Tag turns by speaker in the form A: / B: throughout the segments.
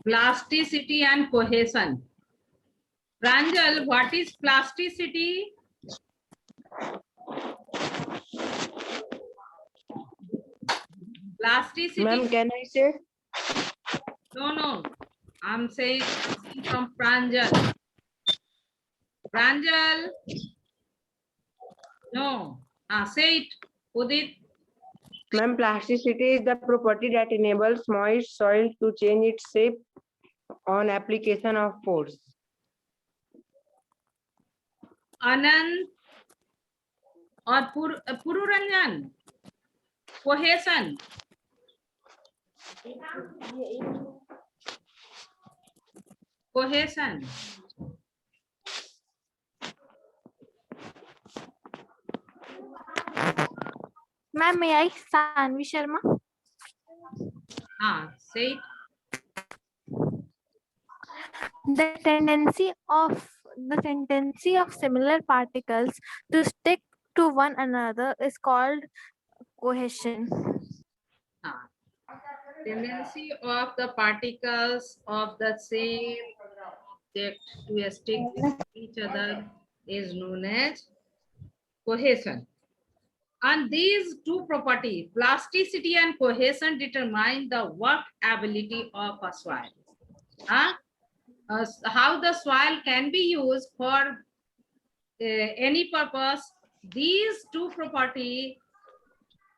A: Plasticity and cohesion. Pranjal, what is plasticity? Plasticity.
B: Ma'am, can I say?
A: No. I'm saying from Pranjal. Pranjal. No. Say it, Udit.
B: Ma'am, plasticity is the property that enables moist soil to change its shape on application of force.
A: Anand और पुरुरंजन. Cohesion. Cohesion.
C: Ma'am, may I? Sanvi Sharma.
A: Say it.
C: The tendency of similar particles to stick to one another is called cohesion.
A: Tendency of the particles of the same object to stick with each other is known as cohesion. And these two properties, plasticity and cohesion, determine the work ability of a soil. How the soil can be used for any purpose. These two properties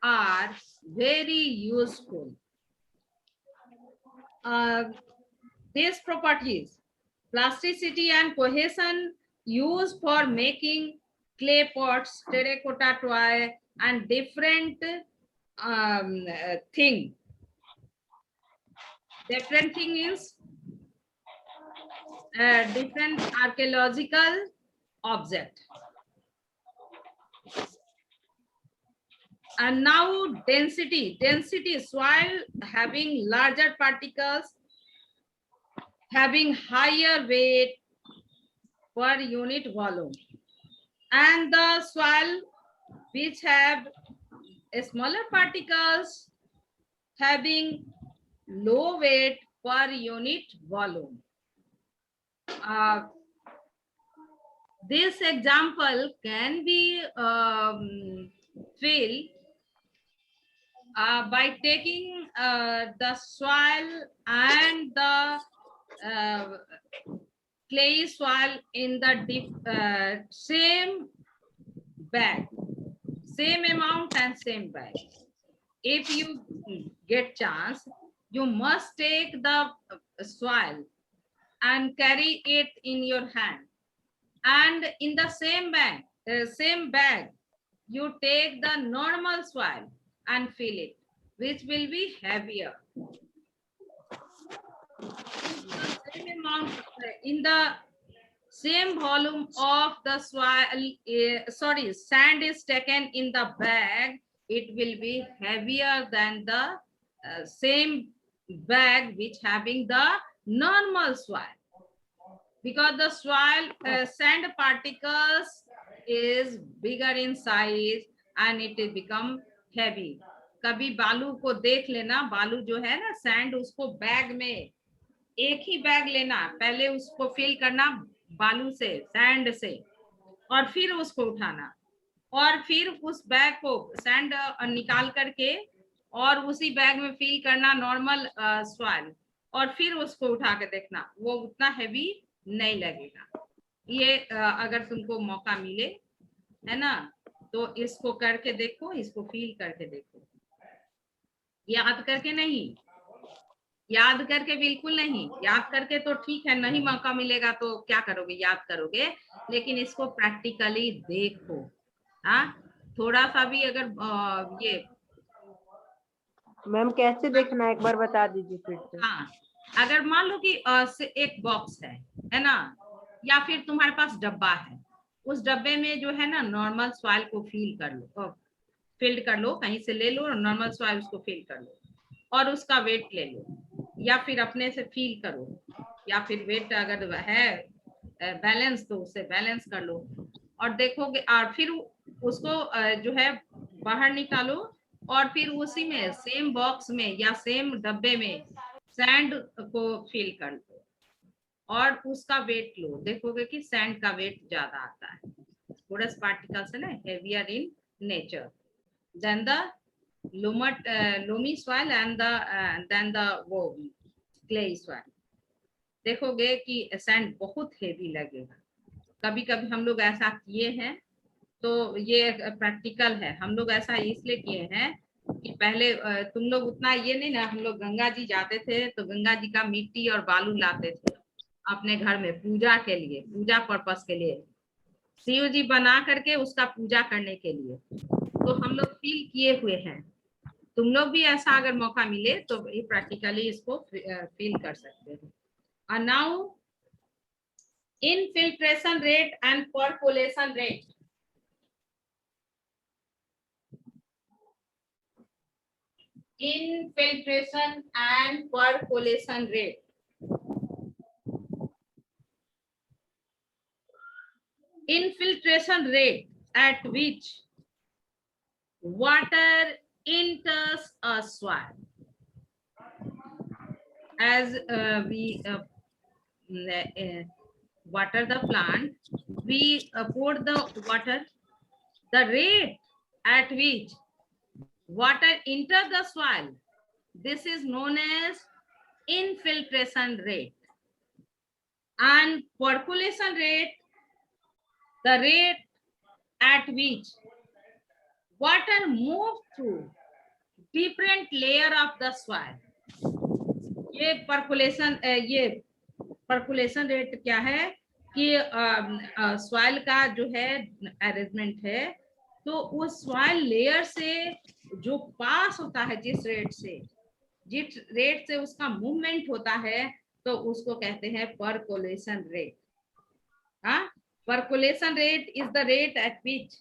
A: are very useful. These properties, plasticity and cohesion, used for making clay pots, terracotta toy, and different thing. Different thing is different archaeological object. And now density, soil having larger particles, having higher weight per unit volume, and the soil which have smaller particles having low weight per unit volume. This example can be filled by taking the soil and the clay soil in the same bag, same amount and same bag. If you get chance, you must take the soil and carry it in your hand, and in the same bag, you take the normal soil and fill it, which will be heavier. Same amount, in the same volume of the soil, sand is taken in the bag, it will be heavier than the same bag which having the normal soil, because the soil sand particles is bigger in size and it will become heavy. कभी बालू को देख लेना, बालू जो है ना sand, उसको बैग में एक ही बैग लेना, पहले उसको फिल करना बालू से, सैंड से, और फिर उसको उठाना, और फिर उस बैग को सैंड निकाल करके और उसी बैग में फिल करना नॉर्मल सॉइल, और फिर उसको उठा के देखना, वो उतना हैवी नहीं लगेगा। ये अगर तुमको मौका मिले, है ना, तो इसको करके देखो, इसको फील करके देखो, याद करके नहीं, याद करके बिल्कुल नहीं, याद करके तो ठीक है, नहीं मौका मिलेगा तो क्या करोगे, याद करोगे, लेकिन इसको प्रैक्टिकली देखो। थोड़ा सा भी अगर ये
B: मैम कैसे देखना है एक बार बता दीजिए फिर से।
A: अगर मान लो कि एक बॉक्स है ना, या फिर तुम्हारे पास डब्बा है, उस डब्बे में जो है ना नॉर्मल सॉइल को फिल्ड कर लो, कहीं से ले लो और नॉर्मल सॉइल उसको फिल कर लो, और उसका वेट ले लो, या फिर अपने से फील करो, या फिर वेट अगर है बैलेंस तो उससे बैलेंस कर लो, और देखोगे, और फिर उसको जो है बाहर निकालो और फिर उसी में सेम बॉक्स में या सेम डब्बे में सैंड को फिल कर दो और उसका वेट लो, देखोगे कि सैंड का वेट ज्यादा आता है। porous particles है ना, heavier in nature than the loamy soil and than the वो clay soil। देखोगे कि सैंड बहुत हेवी लगेगा। कभी कभी हम लोग ऐसा किए हैं, तो ये प्रैक्टिकल है। हम लोग ऐसा इसलिए किए हैं कि पहले तुम लोग उतना ये नहीं ना, हम लोग गंगा जी जाते थे तो गंगा जी का मिट्टी और बालू लाते थे अपने घर में पूजा के लिए, पूजा पर्पस के लिए, शिव जी बना करके उसका पूजा करने के लिए। तो हम लोग फील किए हुए हैं। तुम लोग भी ऐसा अगर मौका मिले तो ये प्रैक्टिकली इसको फील कर सकते हो। और now infiltration rate and percolation rate. Infiltration and percolation rate. Infiltration rate at which water enters a soil. As we water the plant, we pour the water. The rate at which water enter the soil, this is known as infiltration rate. And percolation rate, the rate at which water moves through different layer of the soil. ये percolation rate क्या है कि soil का जो है arrangement है, तो उस सॉइल लेयर से जो पास होता है, जिस रेट से उसका मूवमेंट होता है, तो उसको कहते हैं percolation rate. Percolation rate is the rate at which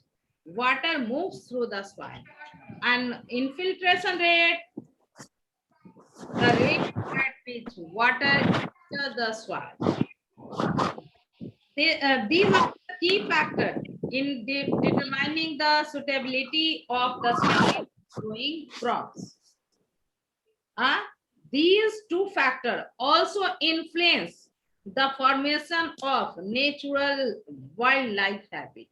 A: water moves through the soil, and infiltration rate, the rate at which water enters the soil. These are the key factors in determining the suitability of the soil growing crops. These two factors also influence the formation of natural wildlife habitat.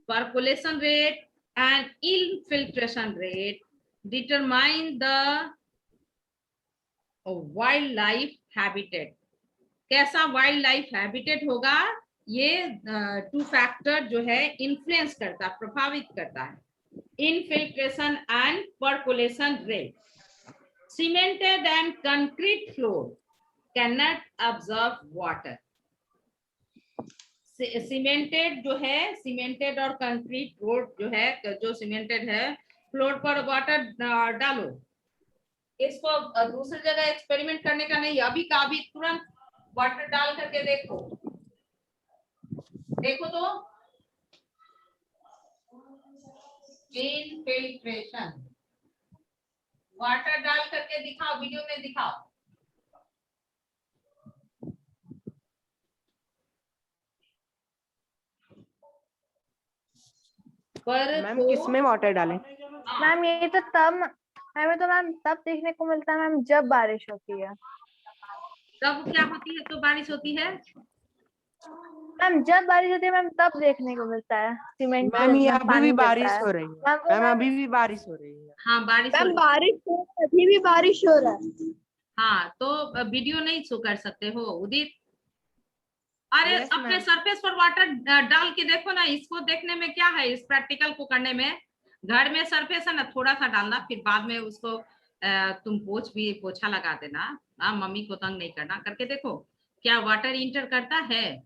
A: Percolation rate and infiltration rate determine the wildlife habitat. कैसा wild habitat होगा, ये two factor जो है influence करता, प्रभावित करता है। Infiltration and percolation rate. Cemented and concrete floor can not absorb water. Cemented जो है, सीमेंटेड और कंक्रीट रोड जो है, जो सीमेंटेड है, फ्लोर पर वाटर डालो। इसको दूसरी जगह एक्सपेरिमेंट करने का नहीं, अभी का अभी तुरंत वाटर डाल करके देखो तो इनफिल्ट्रेशन, वाटर डाल करके दिखाओ, वीडियो में दिखाओ।
B: मैम किसमें वाटर डालें?
C: मैम ये तो तब देखने को मिलता है मैम जब बारिश होती है।
A: तब क्या होती है? तो बारिश होती है
C: मैम, जब बारिश होती है मैम तब देखने को मिलता है सीमेंट।
B: मैम ये अभी भी बारिश हो रही है। मैम अभी भी बारिश हो रही है।
A: हाँ बारिश
D: मैम अभी भी बारिश हो रहा है।
A: हाँ तो वीडियो नहीं शो कर सकते हो उदित? अरे अपने सरफेस पर वाटर डाल के देखो ना। इसको देखने में क्या है, इस प्रैक्टिकल को करने में घर में सरफेस है ना, थोड़ा सा डालना, फिर बाद में उसको तुम पोछा लगा देना। मम्मी को तंग नहीं करना, करके देखो क्या वाटर इंटर करता है।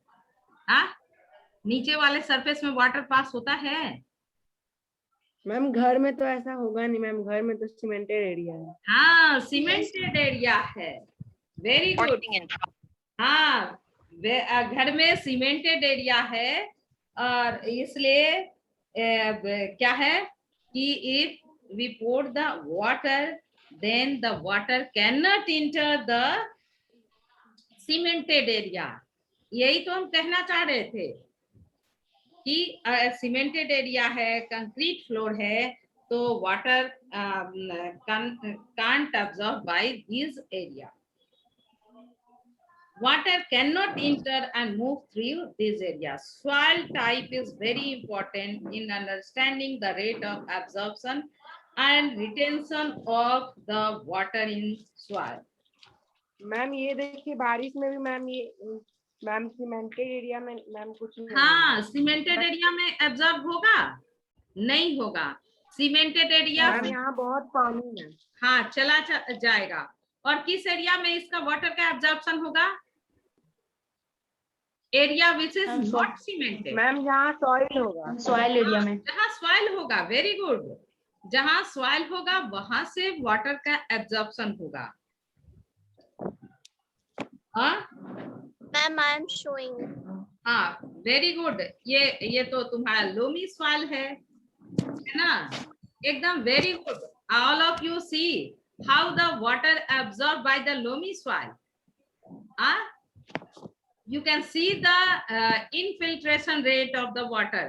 A: नीचे वाले सरफेस में वाटर पास होता है।
B: मैम घर में तो ऐसा होगा नहीं मैम, घर में तो सीमेंटेड एरिया है।
A: हाँ सीमेंटेड एरिया है, वेरी गुड। हाँ घर में सीमेंटेड एरिया है, और इसलिए क्या है कि if we pour the water then the water can not enter the cemented area. यही तो हम कहना चाह रहे थे। कि सीमेंटेड एरिया है, कंक्रीट फ्लोर है, तो water can't absorb by this area. Water cannot enter and move through this area. Soil type is very important in understanding the rate of absorption and retention of the water in soil.
B: Ma'am ये देखिए बारिश में भी ma'am ये ma'am cemented area में ma'am कुछ नहीं
A: हाँ, सीमेंटेड एरिया में एब्जॉर्ब होगा? नहीं होगा। सीमेंटेड एरिया
B: मैम यहाँ बहुत पानी है।
A: हाँ चला जाएगा। और किस एरिया में इसका वाटर का एब्जॉर्प्शन होगा? Area which is not cemented.
B: Ma'am जहाँ सॉइल होगा,
E: सॉइल एरिया में।
A: जहाँ सॉइल होगा, वेरी गुड, जहाँ सॉइल होगा वहां से वाटर का एब्जॉर्प्शन होगा।
D: Ma'am I am showing.
A: हाँ वेरी गुड। ये तो तुम्हारा लोमी सॉइल है ना? एकदम very good. All of you see how the water absorb by the loamy soil. You can see the infiltration rate of the water.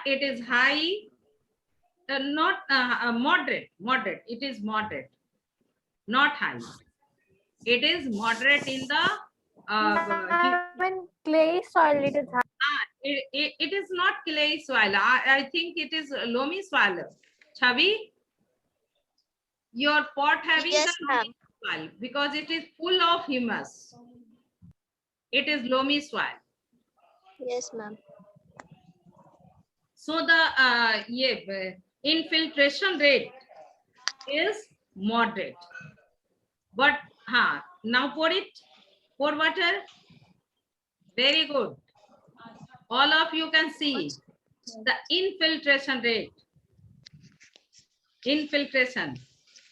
A: It is high, not moderate. It is moderate, not high. It is moderate in the
C: When clay soil it is
A: it is not clay soil. I think it is loamy soil. Chavi, your pot having
D: Yes,
A: the loamy soil because it is full of humus. It is loamy soil.
D: Yes, ma'am.
A: So the infiltration rate is moderate. But now pour it. Pour water. Very good. All of you can see the infiltration rate. Infiltration.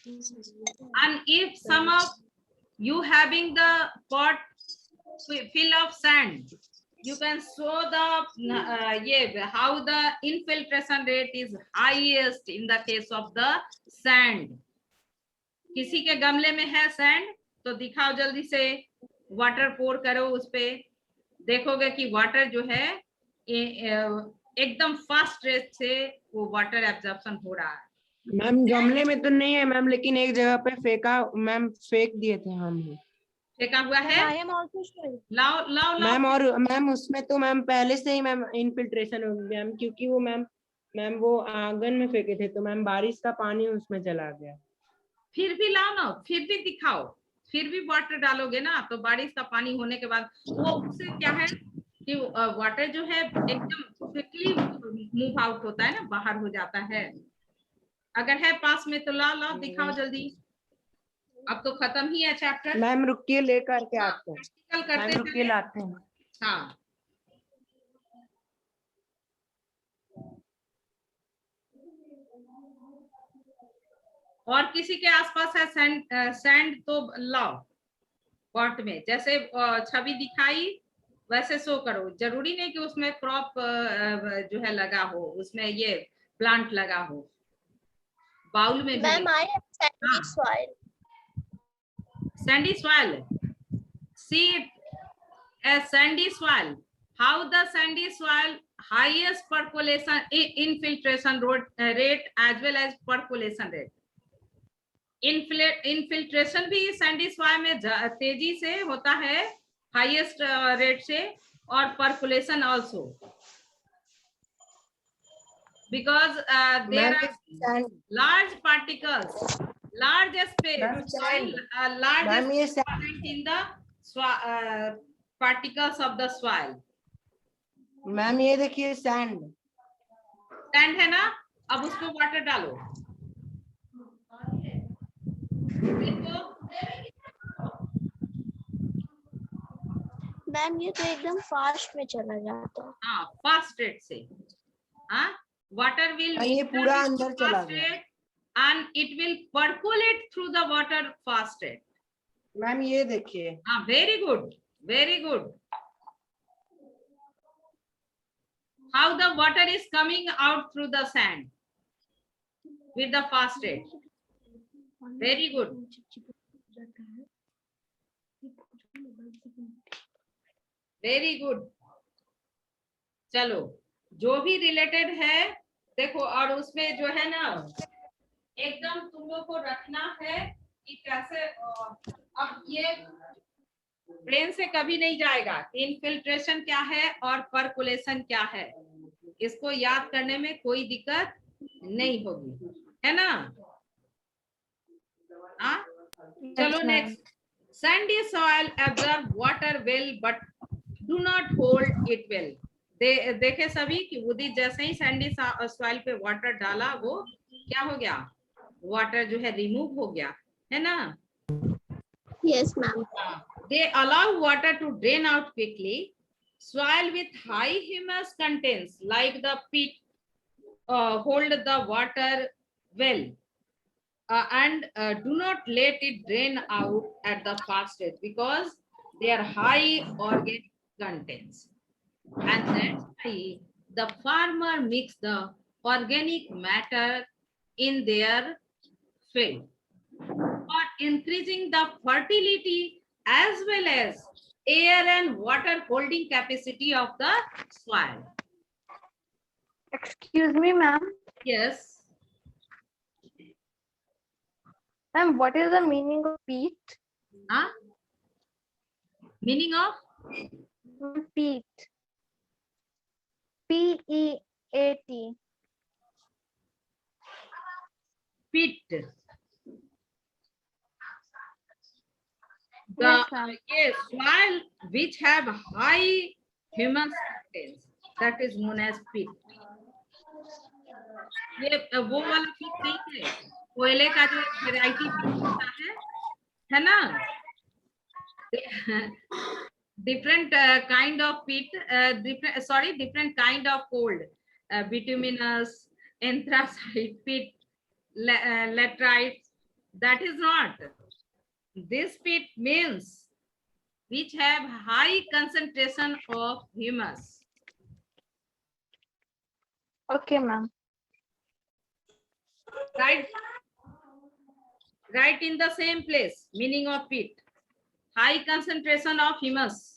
A: And if some of you having the pot full of sand, you can show the how the infiltration rate is highest in the case of the sand. किसी के गमले में है sand तो दिखाओ जल्दी से, water पोर करो उस पे, देखोगे कि वाटर जो है एकदम फास्ट रेट से वो वाटर एब्जॉर्प्शन हो रहा है।
B: मैम गमले में तो नहीं है मैम, लेकिन एक जगह पे मैम फेंक दिए थे हम।
A: फेंका हुआ है?
D: I am also showing.
A: लाओ
B: मैम। और मैम उसमें तो मैम पहले से ही मैम इनफिल्ट्रेशन हो गया मैम, क्योंकि वो मैम वो आंगन में फेंके थे तो मैम बारिश का पानी उसमें चला गया।
A: फिर भी लाओ ना, फिर भी दिखाओ, फिर भी वाटर डालोगे ना तो बारिश का पानी होने के बाद वो उससे क्या है कि वाटर जो है एकदम क्विकली मूव आउट होता है ना, बाहर हो जाता है। अगर है पास में तो लाओ दिखाओ जल्दी। अब तो खत्म ही है चैप्टर।
B: मैम रुकिए लेकर के आते हैं।
A: प्रैक्टिकल करते
B: मैम रुकिए लाते हैं।
A: हाँ और किसी के आसपास है सैंड तो लाओ पॉट में, जैसे छवि दिखाई वैसे शो करो। जरूरी नहीं कि उसमें क्रॉप जो है लगा हो, उसमें ये प्लांट लगा हो। बाउल में
D: Ma'am, I am sandy soil.
A: Sandy soil. See it as sandy soil. How the sandy soil highest percolation infiltration rate as well as percolation rate. Infiltration भी sandy soil में तेजी से होता है, highest rate से, और percolation also. Because there are large particles, large space, soil, large space in the particles of the soil.
B: Ma'am ये देखिए सैंड
A: है ना? अब उसको वाटर डालो। देखो
D: मैम ये तो एकदम फास्ट में चला जाता है।
A: हाँ फास्ट रेट से। वाटर विल
B: ये पूरा अंदर चला गया
A: and it will percolate through the water fast rate.
B: Ma'am ये देखिए।
A: हाँ very good, very good. How the water is coming out through the sand with the fast rate. Very good. Very good. चलो जो भी related है देखो, और उसमें जो है ना एकदम तुम लोग को रखना है कि कैसे अब ये ब्रेन से कभी नहीं जाएगा। इनफिल्ट्रेशन क्या है और परकुलेशन क्या है, इसको याद करने में कोई दिक्कत नहीं होगी, है ना? हाँ, चलो
C: ma'am.
A: Next. Sandy soil absorb water well but do not hold it well. देखे सभी कि उदित जैसे ही सैंडी सॉइल पे वाटर डाला वो क्या हो गया, वाटर जो है रिमूव हो गया, है ना?
D: Yes, ma'am.
A: They allow water to drain out quickly. Soil with high humus contents like the pit hold the water well and do not let it drain out at the fastest because they are high organic contents. And that's why the farmer mix the organic matter in their field for increasing the fertility as well as air and water holding capacity of the soil.
C: Excuse me, ma'am.
A: Yes.
C: Ma'am, what is the meaning of peat?
A: Huh? Meaning of
C: Peat. P-E-A-T.
A: pit.
C: Yes, ma'am.
A: Yes, soil which have high humus contents, that is known as pit. ये वो वाला pit नहीं है, कोयले का जो variety होता है ना? different kind of pit, different kind of coal, bituminous, anthracite pit, laterite. That is not. This pit means which have high concentration of humus.
C: Okay, ma'am.
A: Right in the same place, meaning of pit, high concentration of humus.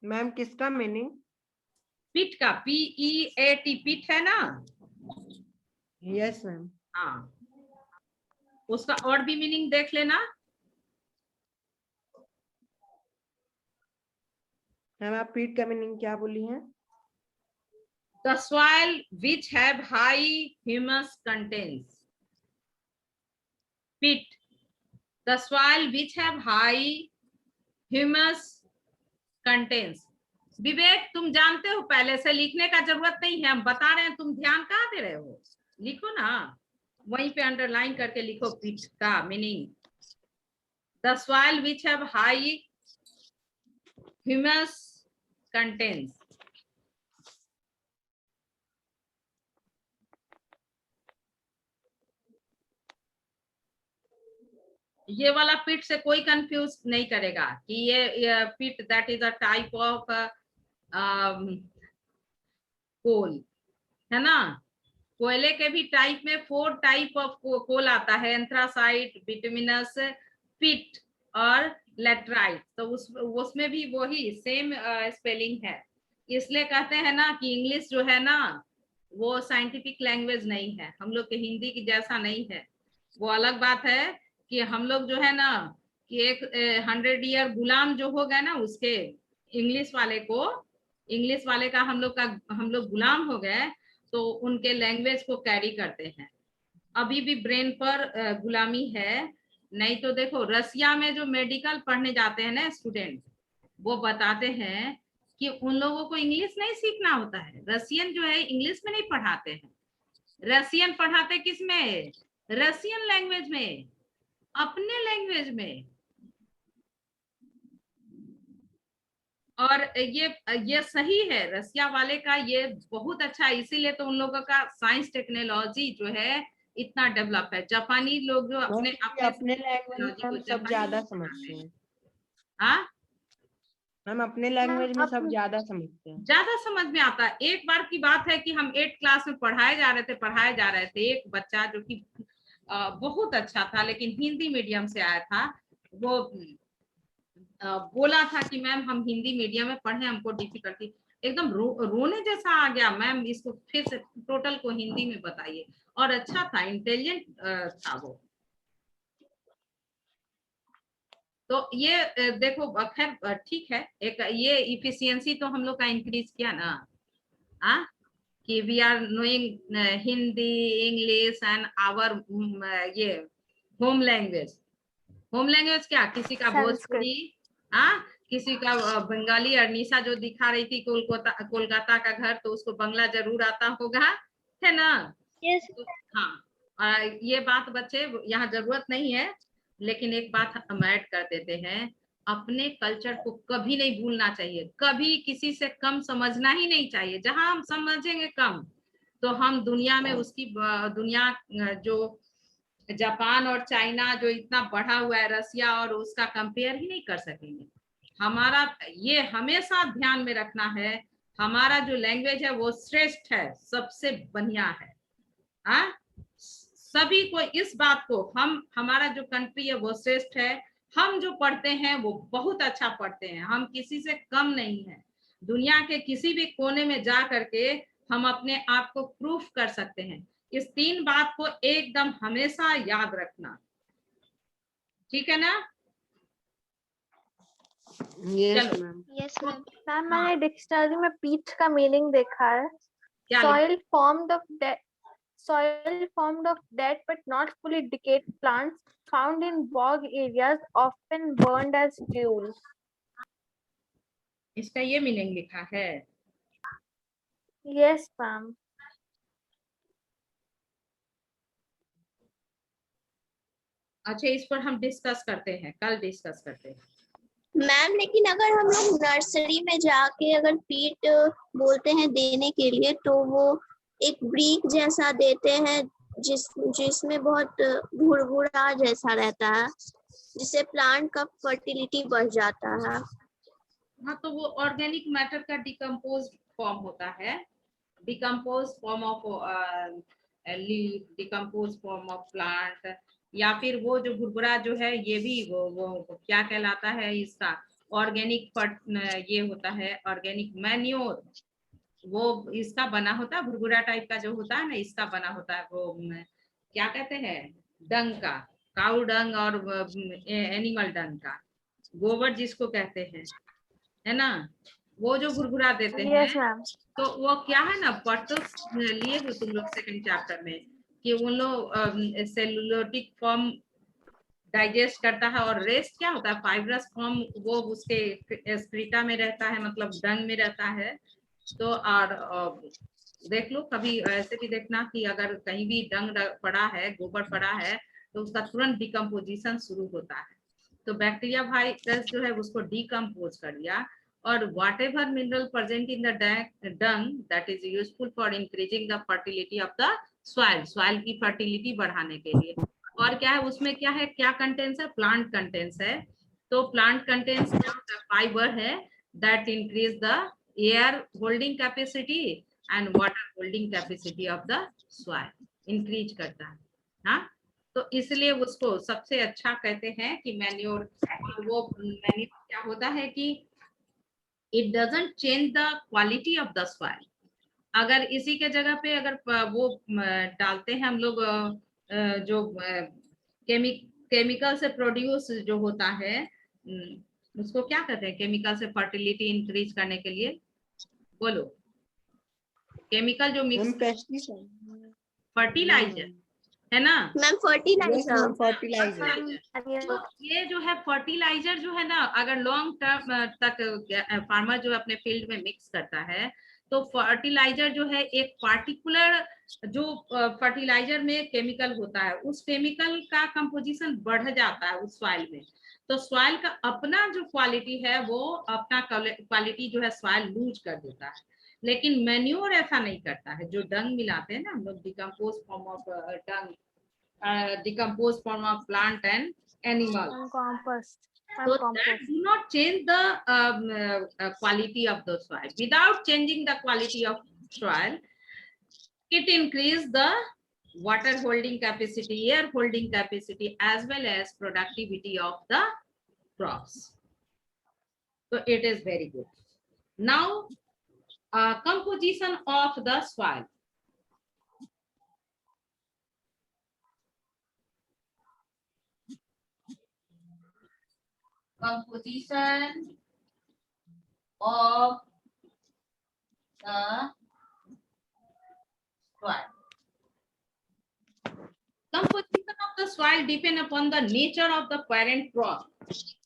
B: Ma'am किसका meaning?
A: पिट का, PEAT, पिट है ना?
B: Yes ma'am.
A: हाँ, उसका और भी meaning देख लेना।
B: मैम आप पीट का मीनिंग क्या बोली हैं?
A: The soil which have high humus contents. Pit. The soil which have high humus contents. विवेक तुम जानते हो, पहले से लिखने का जरूरत नहीं है, हम बता रहे हैं, तुम ध्यान कहाँ दे रहे हो? लिखो ना, वहीं पे अंडरलाइन करके लिखो पिट का meaning. The soil which have high humus contents. ये वाला पिट से कोई कंफ्यूज नहीं करेगा कि ये pit that is a type of coal, है ना? कोयले के भी टाइप में 4 टाइप ऑफ कोल आता है, एंथ्रासाइट, बिटुमिनस, पिट और लेटराइट। तो उसमें भी वही सेम स्पेलिंग है, इसलिए कहते हैं ना कि इंग्लिश जो है ना वो साइंटिफिक लैंग्वेज नहीं है, हम लोग के हिंदी की जैसा नहीं है। वो अलग बात है कि हम लोग जो है ना कि एक 100 ईयर गुलाम जो हो गए ना, उसके इंग्लिश वाले का हम लोग गुलाम हो गए, तो उनके लैंग्वेज को कैरी करते हैं। अभी भी ब्रेन पर गुलामी है। नहीं तो देखो, रसिया में जो मेडिकल पढ़ने जाते हैं ना स्टूडेंट, वो बताते हैं कि उन लोगों को इंग्लिश नहीं सीखना होता है। रसियन जो है इंग्लिश में नहीं पढ़ाते हैं, रसियन पढ़ाते किस में? रसियन लैंग्वेज में, अपने लैंग्वेज में। और ये सही है, रसिया वाले का ये बहुत अच्छा है, इसीलिए तो उन लोगों का साइंस टेक्नोलॉजी जो है इतना डेवलप है। जापानी लोग जो
B: अपने लैंग्वेज में हम सब ज्यादा समझते हैं।
A: हाँ,
B: हम अपने लैंग्वेज में सब ज्यादा समझते हैं,
A: ज्यादा समझ में आता है। एक बार की बात है कि हम 8th क्लास में पढ़ाए जा रहे थे, एक बच्चा जो कि बहुत अच्छा था लेकिन हिंदी मीडियम से आया था, वो बोला था कि मैम हम हिंदी मीडियम में पढ़े, हमको डिफिकल्टी, एकदम रोने जैसा आ गया। मैम इसको फिर से टोटल को हिंदी में बताइए। और अच्छा था, इंटेलिजेंट था वो। तो ये देखो, खैर ठीक है, एक ये इफिशियंसी तो हम लोग का इंक्रीज किया ना, कि we are knowing Hindi, English and our ये होम लैंग्वेज। होम लैंग्वेज क्या, किसी का भोजपुरी, किसी का बंगाली। अरनीसा जो दिखा रही थी कोलकाता का घर, तो उसको बंगला जरूर आता होगा, है ना?
C: Yes.
A: हाँ, ये बात बच्चे यहाँ जरूरत नहीं है, लेकिन एक बात हम ऐड कर देते हैं, अपने कल्चर को कभी नहीं भूलना चाहिए, कभी किसी से कम समझना ही नहीं चाहिए। जहां हम समझेंगे कम, तो हम दुनिया में उसकी दुनिया जो जापान और चाइना जो इतना बढ़ा हुआ है, रसिया, और उसका कंपेयर ही नहीं कर सकेंगे। हमारा ये हमेशा ध्यान में रखना है, हमारा जो लैंग्वेज है वो श्रेष्ठ है, सबसे बढ़िया है। सभी को इस बात को, हमारा जो कंट्री है वो श्रेष्ठ है। हम जो पढ़ते हैं वो बहुत अच्छा पढ़ते हैं, हम किसी से कम नहीं है। दुनिया के किसी भी कोने में जा करके हम अपने आप को प्रूफ कर सकते हैं। इस 3 बात को एकदम हमेशा याद रखना, ठीक है ना?
B: Yes ma'am.
D: Yes, ma'am.
C: Ma'am मैंने डिक्शनरी में पीच का मीनिंग देखा है,
A: क्या
C: soil formed of dead but not fully decayed plants found in bog areas, often burned as fuel.
A: इसका ये मीनिंग लिखा है?
C: Yes, ma'am.
A: अच्छा, इस पर हम डिस्कस करते हैं, कल डिस्कस करते हैं।
D: मैम लेकिन अगर हम लोग नर्सरी में जाके अगर पीट बोलते हैं देने के लिए, तो वो एक ब्रिक जैसा देते हैं जिसमें बहुत भुरभुरा जैसा रहता है, जिससे प्लांट का फर्टिलिटी बढ़ जाता है।
A: हाँ, तो वो ऑर्गेनिक मैटर का डिकम्पोज फॉर्म होता है, decompose form of leaf, decompose form of plant, या फिर वो जो भुरभुरा जो है, ये भी वो क्या कहलाता है इसका, ऑर्गेनिक ये होता है ऑर्गेनिक मैन्योर। वो इसका बना होता है, भुरभुरा टाइप का जो होता है ना, इसका बना होता है वो क्या कहते हैं, डंग का, काउ डंग और एनिमल डंग का, गोबर जिसको कहते हैं, है ना? वो जो भुरभुरा देते हैं,
C: Yes, ma'am.
A: तो वो क्या है ना, पर्टल्स लिए हो तुम लोग सेकंड चैप्टर में, कि उन लोग सेलुलोटिक फॉर्म डाइजेस्ट करता है, और रेस्ट क्या होता है, फाइब्रस फॉर्म, वो उसके एक्सक्रीटा में रहता है, मतलब डंग में रहता है। तो और देख लो, कभी ऐसे भी देखना कि अगर कहीं भी डंग पड़ा है, गोबर पड़ा है, तो उसका तुरंत डिकम्पोजिशन शुरू होता है। तो बैक्टीरिया वायरस जो है उसको डिकम्पोज कर दिया, और whatever mineral present in the dung that is useful for increasing the fertility of the soil की fertility बढ़ाने के लिए। और क्या है उसमें, क्या है, क्या कंटेंट्स है, प्लांट कंटेंट्स है। तो प्लांट कंटेंट्स क्या होता है, फाइबर है, that increase the air holding capacity and water holding capacity of the soil, increase करता है। हाँ, तो इसलिए उसको सबसे अच्छा कहते हैं कि मैन्योर। वो मैन्योर क्या होता है कि it doesn't change the quality of the soil। अगर इसी के जगह पे अगर वो डालते हैं हम लोग जो केमिकल से प्रोड्यूस जो होता है, उसको क्या कहते हैं, केमिकल से फर्टिलिटी इंक्रीज करने के लिए, बोलो, केमिकल जो मिक्स, फर्टिलाइजर है ना
D: मैम फर्टिलाइजर।
A: तो ये जो है फर्टिलाइजर जो है ना, अगर लॉन्ग टर्म तक फार्मर जो अपने फील्ड में मिक्स करता है, तो फर्टिलाइजर जो है एक पार्टिकुलर जो फर्टिलाइजर में केमिकल होता है, उस केमिकल का कंपोजिशन बढ़ जाता है उस सॉइल में। तो सॉइल का अपना जो क्वालिटी है, वो अपना क्वालिटी जो है सॉइल लूज कर देता है। लेकिन मैन्योर ऐसा नहीं करता है। जो डंग मिलाते हैं ना हम लोग, decompose form of dung, decomposed form of plant and animal,
C: Compost.
A: so that do not change the quality of the soil. Without changing the quality of soil, it increase the water holding capacity, air holding capacity, as well as productivity of the crops. So it is very good. Now, composition of the soil. Composition of the soil. Composition of the soil depend upon the nature of the parent crop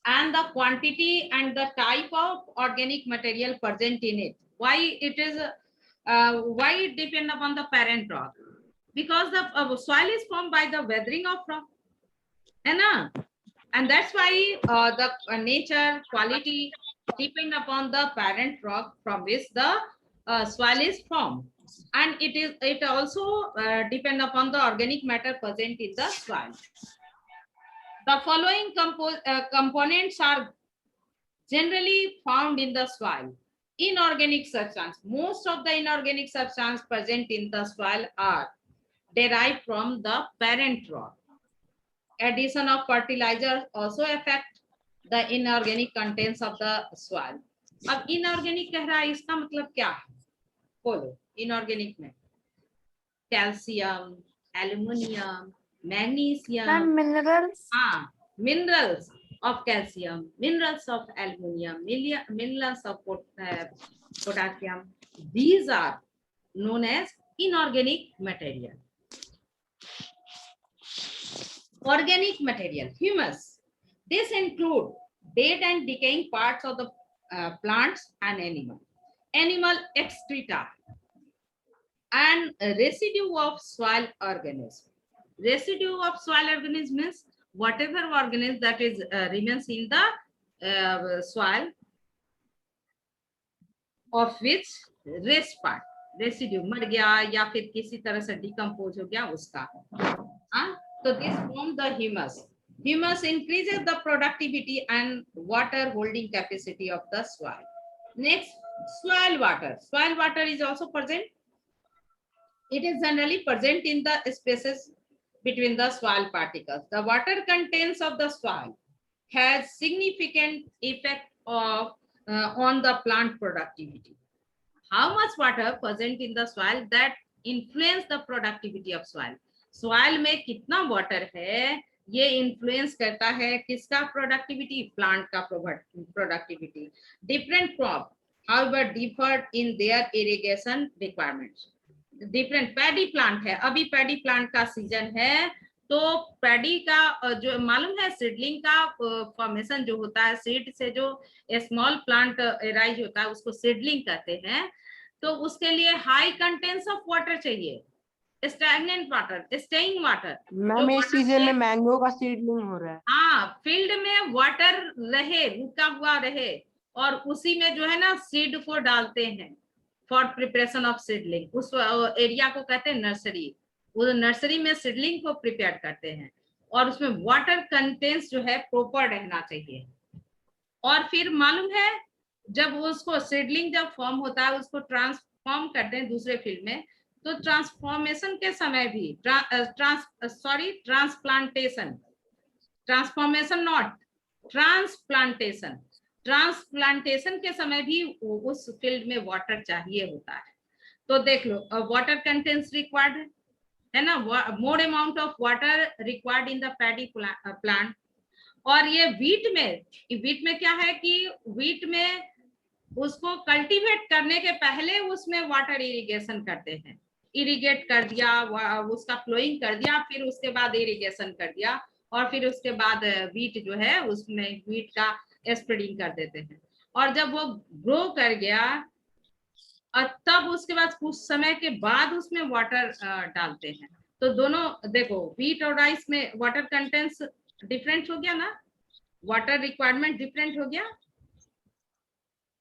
A: and the quantity and the type of organic material present in it. Why it is? Why it depend upon the parent rock? Because the soil is formed by the weathering of rock, है ना? And that's why the nature quality depend upon the parent rock from which the soil is formed, and it also depend upon the organic matter present in the soil. The following components are generally found in the soil. Inorganic substance. Most of the inorganic substance present in the soil are derived from the parent rock. Addition of fertilizer also affect the inorganic contents of the soil. अब inorganic कह रहा है, इसका मतलब क्या है? बोलो, inorganic में calcium, aluminium, magnesium,
C: Minerals.
A: minerals of calcium, minerals of aluminium, minerals of potassium. These are known as inorganic material. Organic material, humus. This include dead and decaying parts of the plants and animal excreta, and residue of soil organism. Residue of soil organism means whatever organism that is remains in the soil, of which rest part, residue मर गया या फिर किसी तरह से decompose हो गया उसका, तो this form the humus. Humus increases the productivity and water holding capacity of the soil. Next, soil water. Soil water is also present. It is generally present in the spaces between the soil particles. The water contents of the soil has significant effect of on the plant productivity. How much water present in the soil that influence the productivity of soil? Soil में कितना water है ये influence करता है किसका productivity? Plant का productivity. Different crop, however, differ in their irrigation requirements. Different paddy plant है, अभी पैडी प्लांट का सीजन है, तो पैडी का जो मालूम है सीडलिंग का फॉर्मेशन जो होता है, सीड से जो स्मॉल प्लांट एराइज होता है उसको सीडलिंग कहते हैं, तो उसके लिए हाई कंटेंट्स ऑफ वाटर चाहिए, stagnant water, staying water.
B: Ma'am इस सीजन में मैंगो का सीडलिंग हो रहा है।
A: हाँ, फील्ड में वाटर रहे, रुका हुआ रहे, और उसी में जो है ना सीड को डालते हैं फॉर प्रिपरेशन ऑफ सीडलिंग। उस एरिया को कहते हैं नर्सरी। वो नर्सरी में सीडलिंग को प्रिपेयर करते हैं और उसमें वाटर कंटेंट्स जो है प्रॉपर रहना चाहिए। और फिर मालूम है जब उसको सीडलिंग जब फॉर्म होता है उसको ट्रांसफॉर्म करते हैं दूसरे फील्ड में, तो ट्रांसफॉर्मेशन के समय भी transplantation, transformation not transplantation, transplantation के समय भी उस फील्ड में वाटर चाहिए होता है। तो देख लो वाटर कंटेंट्स रिक्वायर्ड है ना, more amount of water required in the paddy plant. और ये वीट में क्या है कि वीट में उसको कल्टीवेट करने के पहले उसमें वाटर इरिगेशन करते हैं, इरिगेट कर दिया, उसका फ्लोइंग कर दिया, फिर उसके बाद इरिगेशन कर दिया, और फिर उसके बाद वीट जो है उसमें वीट का स्प्रेडिंग कर देते हैं। और जब वो ग्रो कर गया तब उसके बाद कुछ समय के बाद उसमें वाटर डालते हैं। तो दोनों देखो वीट और राइस में वाटर कंटेंट्स डिफरेंट हो गया ना, वाटर रिक्वायरमेंट डिफरेंट हो गया,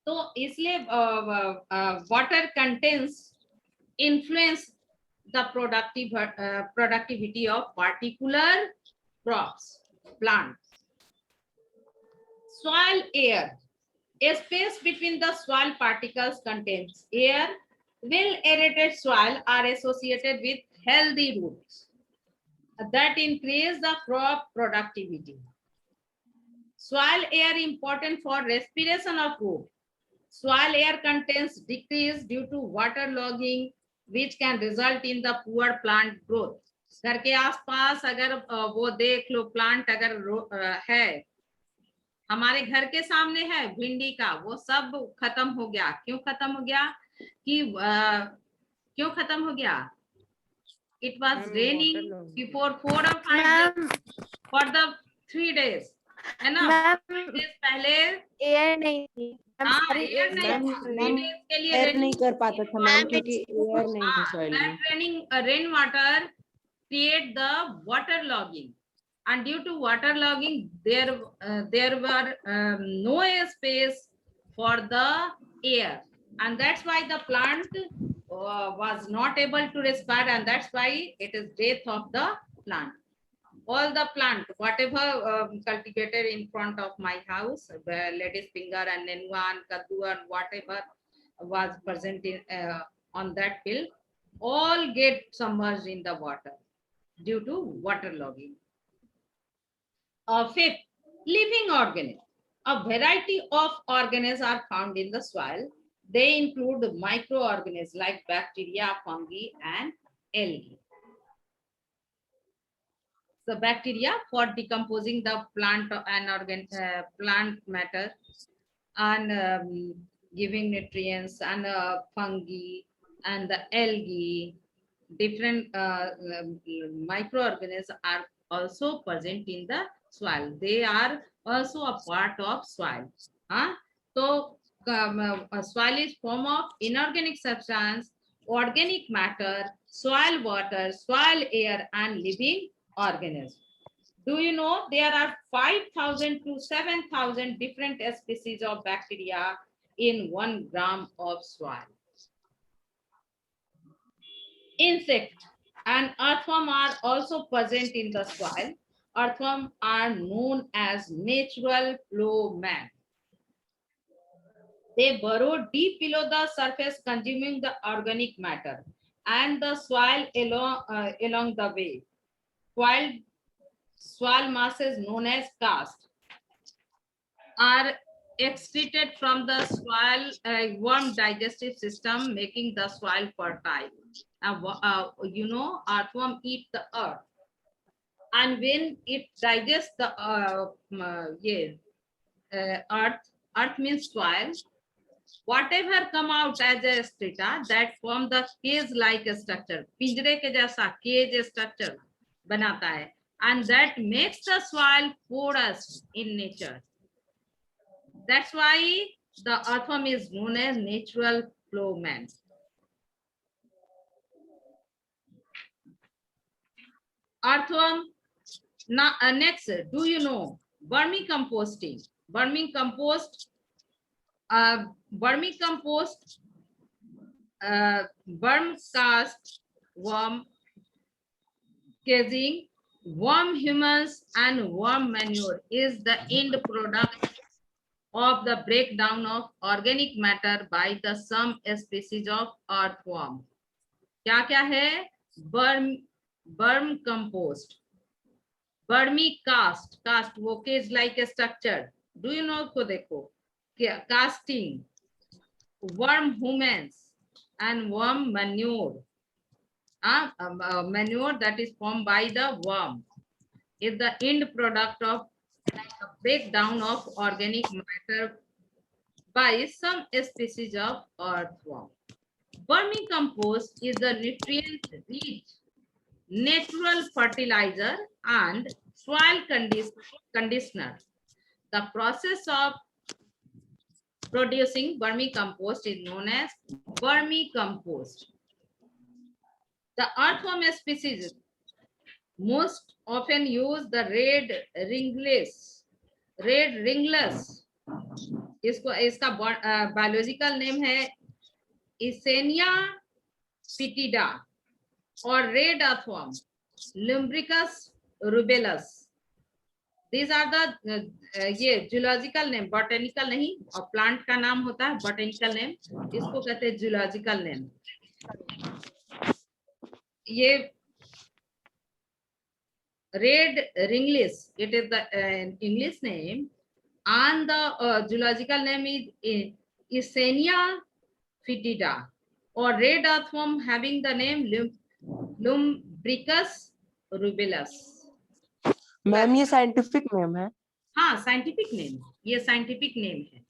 A: तो इसलिए water contents influence the productivity of particular crops, plants. Soil air. A space between the soil particles contains air. Well aerated soil are associated with healthy roots that increase the crop productivity. Soil air important for respiration of food. Soil air contains decrease due to water logging, which can result in the poor plant growth. घर के आसपास अगर वो देख लो plant अगर है, हमारे घर के सामने है भिंडी का, वो सब खत्म हो गया. क्यों खत्म हो गया? कि क्यों खत्म हो गया? It was
B: Ma'am,
A: raining
B: water logging.
A: before 4 or 5
C: ma'am
A: days for the 3 days, है ना?
C: मैम
A: 3 days पहले
C: एयर नहीं थी मैम,
A: हाँ
C: सॉरी
A: एयर नहीं
B: मैम
A: था. 3
B: मैम
A: days के लिए
B: एयर नहीं
A: raining
B: कर पाता था मैम, क्योंकि एयर नहीं था सॉइल में.
A: that rain water create the water logging, and due to water logging there were no space for the air, and that's why the plant was not able to respire, and that's why it is death of the plant. All the plant, whatever cultivated in front of my house, ladies finger and nenua and kaddu and whatever was present in on that field, all get submerged in the water due to water logging. Fifth, living organisms. A variety of organisms are found in the soil. They include microorganisms like bacteria, fungi, and algae. The bacteria for decomposing the plant and plant matter and giving nutrients, and fungi and the algae, different microorganisms are also present in the soil. They are also a part of soil. So soil is form of inorganic substance, organic matter, soil water, soil air, and living organisms. Do you know there are 5,000 to 7,000 different species of bacteria in 1 gram of soil? Insect and earthworm are also present in the soil. Earthworm are known as natural flow man. They burrow deep below the surface, consuming the organic matter and the soil along the way. While soil masses known as cast are excreted from the soil worm digestive system, making the soil fertile. You know, earthworm eat the earth, and when it digests the earth means soil, whatever come out as a strata, that form the cage-like structure, पिंजरे के जैसा cage structure बनाता है, and that makes the soil porous in nature. That's why the earthworm is known as natural flow man. Earthworm. Now, next, do you know vermicomposting? Vermicompost, worm cast, worm casing, worm humus, and worm manure is the end product of the breakdown of organic matter by the some species of earthworm. क्या क्या है? Worm compost, vermicast वो cage like structure. Do you know को देखो, casting, worm humans and worm manure. Manure that is formed by the worm is the end product of breakdown of organic matter by some species of earthworm. Vermicompost is the nutrient-rich natural fertilizer and soil conditioner. The process of producing vermicompost is known as vermicompost. The earthworm species most often use the red ringless. इसका biological name है इसेनिया पिटिडा और red earthworm, Lumbricus rubellus. These are the ये zoological name, botanical नहीं. और plant का नाम होता है बॉटेनिकल नेम, इसको कहते हैं जूलॉजिकल नेम. ये red रिंगलिस, it is the English name. and the zoological name is Isenia fetida, or red earthworm having the name Lumbricus rubellus.
B: Ma'am ये साइंटिफिक नेम है?
A: हाँ साइंटिफिक नेम, ये साइंटिफिक नेम है।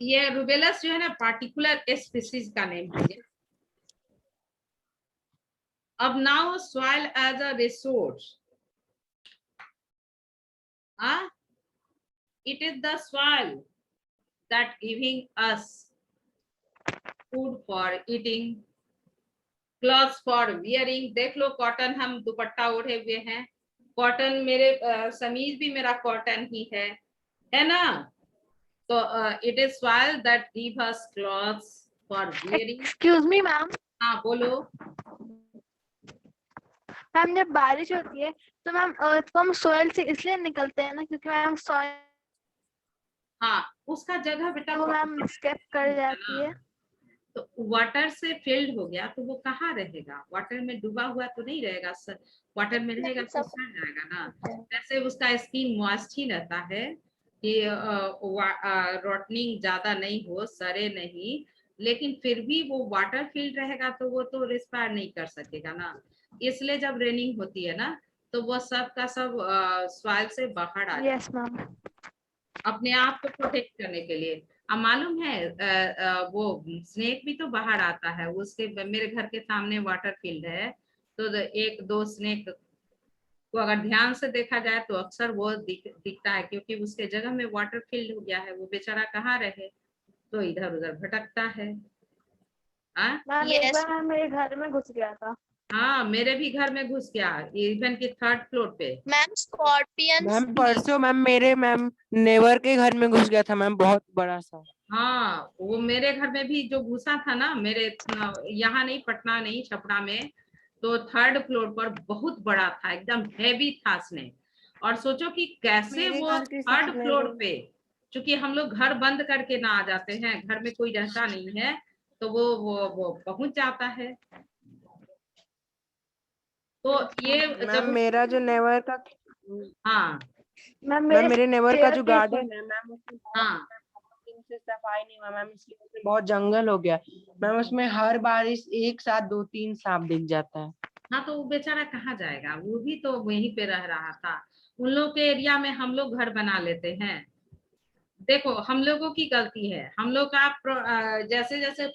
A: ये रुबेलस जो है ना पार्टिकुलर स्पीसीज का नेम है। अब now soil as a resource, it is the soil that giving us food for eating, clothes for wearing। देख लो कॉटन, हम दुपट्टा ओढ़े हुए हैं, कॉटन मेरे समीज भी मेरा कॉटन ही है ना। तो it is soil that give us clothes for wearing।
C: Excuse me, ma'am.
A: हाँ बोलो।
C: मैम जब बारिश होती है तो मैम अर्थवर्म सोइल से इसलिए निकलते हैं ना क्योंकि मैम सॉइल
A: हाँ उसका जगह बेटा
C: वो मैम स्टेप कर जाती है।
A: तो वाटर से फिल्ड हो गया तो वो कहाँ रहेगा, वाटर में डूबा हुआ तो नहीं रहेगा, वाटर में रहेगा तो सड़ जाएगा ना। जैसे उसका स्किन मॉइस्ट ही रहता है कि रोटनिंग ज्यादा नहीं हो, सड़े नहीं, लेकिन फिर भी वो वाटर फील्ड रहेगा तो वो तो रिस्पायर नहीं कर सकेगा ना। इसलिए जब रेनिंग होती है ना तो वो सब का सब सॉइल से बाहर आ
C: यस मैम,
A: अपने आप को प्रोटेक्ट करने के लिए। अब मालूम है वो स्नेक भी तो बाहर आता है, उसके मेरे घर के सामने वाटर फील्ड है तो एक दो स्नेक को अगर ध्यान से देखा जाए तो अक्सर वो दिखता है, क्योंकि उसके जगह में वाटर फील्ड हो गया है, वो बेचारा कहाँ रहे तो इधर उधर भटकता है।
C: मैम एक बार मैम मेरे घर में घुस गया था।
A: हाँ मेरे भी घर में घुस गया, इवन की 3rd फ्लोर पे।
D: मैम स्कॉर्पियंस
B: मैम परसों मैम मेरे मैम नेवर के घर में घुस गया था मैम, बहुत बड़ा सा।
A: हाँ वो मेरे घर में भी जो घुसा था ना, मेरे यहाँ नहीं, पटना नहीं, छपरा में, तो 3rd फ्लोर पर बहुत बड़ा था, एकदम हैवी था स्नेक। और सोचो कि कैसे वो 3rd फ्लोर पे, चूंकि हम लोग घर बंद करके ना आ जाते हैं, घर में कोई रहता नहीं है, तो वो पहुंच जाता है। तो ये
B: मैम मेरा जो नेवर का,
A: हाँ
C: मैम
B: मैम मेरे नेवर का जो
C: staircase
B: गार्डन है मैम, उसमें
A: हाँ
B: दिन से सफाई नहीं हुआ मैम, इसलिए उसमें बहुत जंगल हो गया मैम, उसमें हर बारिश एक साथ 2-3 सांप दिख जाता है।
A: हाँ तो वो बेचारा कहाँ जाएगा, वो भी तो वहीं पे रह रहा था। उन लोग के एरिया में हम लोग घर बना लेते हैं। देखो हम लोगों की गलती है, हम लोग का जैसे जैसे